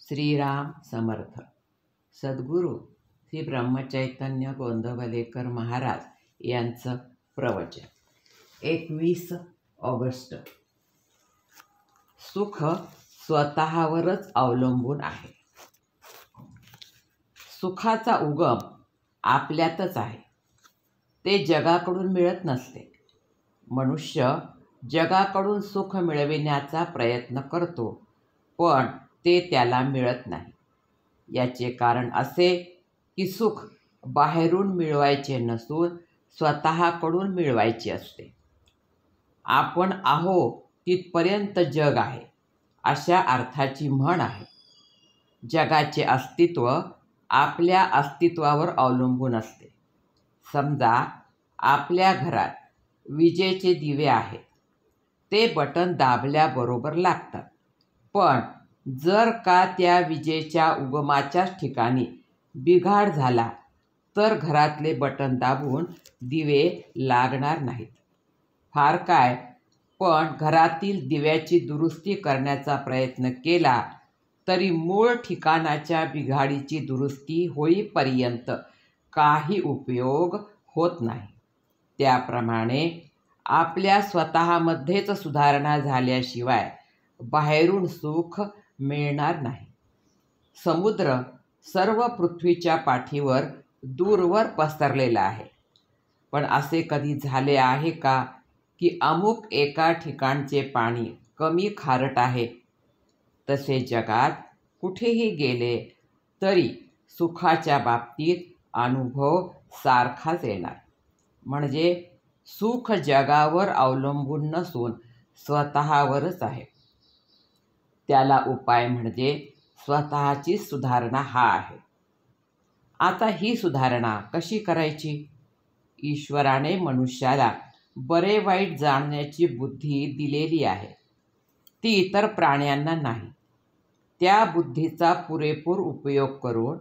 श्रीराम समर्थ. सद्गुरू श्री ब्रह्मचैतन्य गोंदवलेकर महाराज यांचं प्रवचन. 21 ऑगस्ट. सुख स्वतःवरच अवलंबून आहे. सुखाचा उगम आपल्यातच आहे. ते जगाकडून मिळत नसते. मनुष्य जगाकडून सुख मिळविण्याचा प्रयत्न करतो, पण ते त्याला मिळत नाही. याचे कारण असे की सुख बाहेरून मिळवायचे नसून स्वतःकडून मिळवायचे असते. आपण आहो तिथपर्यंत जग आहे, अशा अर्थाची म्हण आहे. जगाचे अस्तित्व आपल्या अस्तित्वावर अवलंबून असते. समजा आपल्या घरात विजेचे दिवे आहेत. ते बटन दाबल्याबरोबर लागतात. पण जर का त्या विजेच्या उगमाच्याच ठिकाणी बिघाड झाला तर घरातले बटन दाबून दिवे लागणार नाहीत. फार काय, पण घरातील दिव्याची दुरुस्ती करण्याचा प्रयत्न केला तरी मूळ ठिकाणाच्या बिघाडीची दुरुस्ती होईपर्यंत काही उपयोग होत नाही. त्याप्रमाणे आपल्या स्वतःमध्येच सुधारणा झाल्याशिवाय बाहेरून सुख मिळणार नाही. समुद्र सर्व पृथ्वीच्या पाठीवर दूरवर पसरलेला आहे. पण असे कधी झाले आहे का की अमुक एका ठिकाणचे पाणी कमी खारट आहे? तसे जगात कुठेही गेले तरी सुखाच्या बाबतीत अनुभव सारखाच येणार. म्हणजे सुख जगावर अवलंबून नसून स्वतःवरच आहे. त्याला उपाय म्हणजे स्वतःची सुधारणा हा आहे. आता ही सुधारणा कशी करायची? ईश्वराने मनुष्याला बरे वाईट जाणण्याची बुद्धी दिलेली आहे. ती इतर प्राण्यांना नाही. त्या बुद्धीचा पुरेपूर उपयोग करून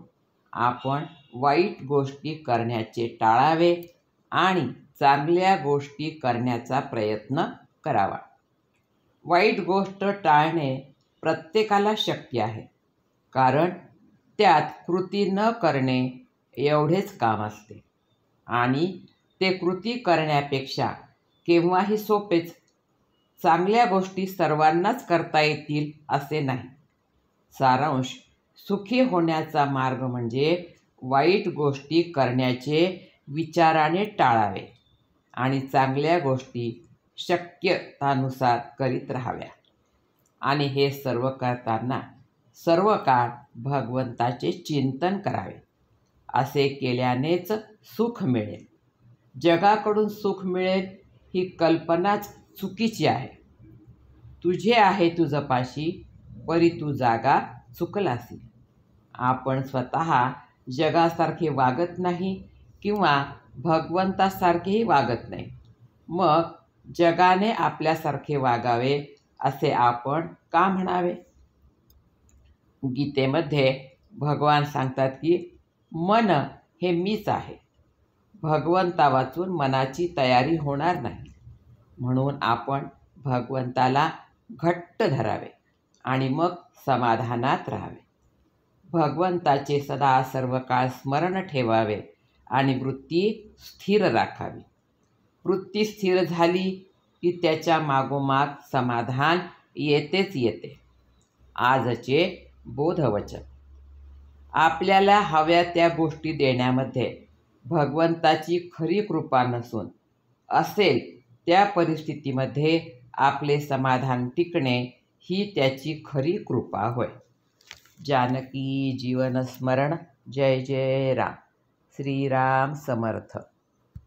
आपण वाईट गोष्टी करण्याचे टाळावे आणि चांगल्या गोष्टी करण्याचा प्रयत्न करावा. वाईट गोष्ट टाळणे प्रत्येकाला शक्य आहे, कारण त्यात कृती न करणे एवढेच काम असते आणि ते कृती करण्यापेक्षा केव्हाही सोपेच. चांगल्या गोष्टी सर्वांनाच करता येतील असे नाही. सारांश, सुखी होण्याचा मार्ग म्हणजे वाईट गोष्टी करण्याचे विचाराने टाळावे आणि चांगल्या गोष्टी शक्यतानुसार करीत राहाव्या. आणि हे सर्व करताना सर्व काळ भगवंताचे चिंतन करावे. असे केल्यानेच सुख मिळेल. जगाकडून सुख मिळेल ही कल्पनाच चुकीची आहे. तुझे आहे तुझपाशी, परी तू जागा चुकलासी. आपण स्वतः जगासारखे वागत नाही किंवा भगवंतासारखेही वागत नाही. मग जगाने आपल्यासारखे वागावे असे आपण का म्हणावे? गीतेमध्ये भगवान सांगतात की मन हे मीच आहे. भगवंता वाचून मनाची तयारी होणार नाही. म्हणून आपण भगवंताला घट्ट धरावे आणि मग समाधानात राहावे. भगवंताचे सदा सर्व काळ स्मरण ठेवावे आणि वृत्ती स्थिर राखावी. वृत्ती स्थिर झाली की त्याच्या मागोमाग समाधान येतेच येते. आजचे बोधवचन. आपल्याला हव्या त्या गोष्टी देण्यामध्ये भगवंताची खरी कृपा नसून असेल त्या परिस्थितीमध्ये आपले समाधान टिकणे ही त्याची खरी कृपा होय. जानकी जीवन स्मरण. जय जय राम. श्रीराम समर्थ.